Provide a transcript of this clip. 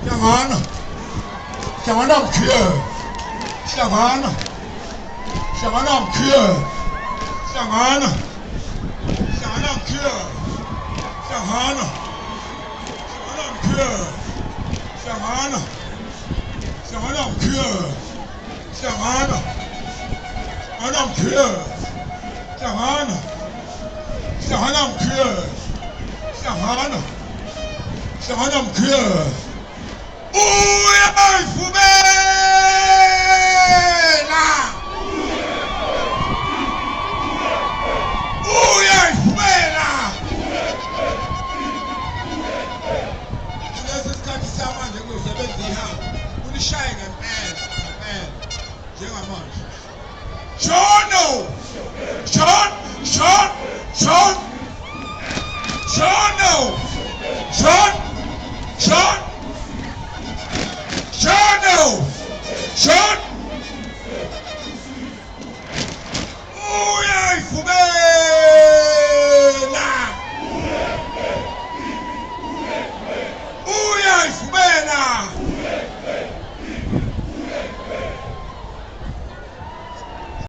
Hlangana. Hlangana mkhiye. Hlangana. Hlangana mkhiye. Hlangana. Hlangana mkhiye. Hlangana. Hlangana mkhiye. Hlangana. Hlangana mkhiye. Hlangana. Hlangana mkhiye. Hlangana. Hlangana mkhiye. Hlangana. Hlangana mkhiye. Uyayivumela. Uyayivumela. Lesi sikhathi samanje kuyosebenza ihamba. Ulishaye ngempela njengamanje.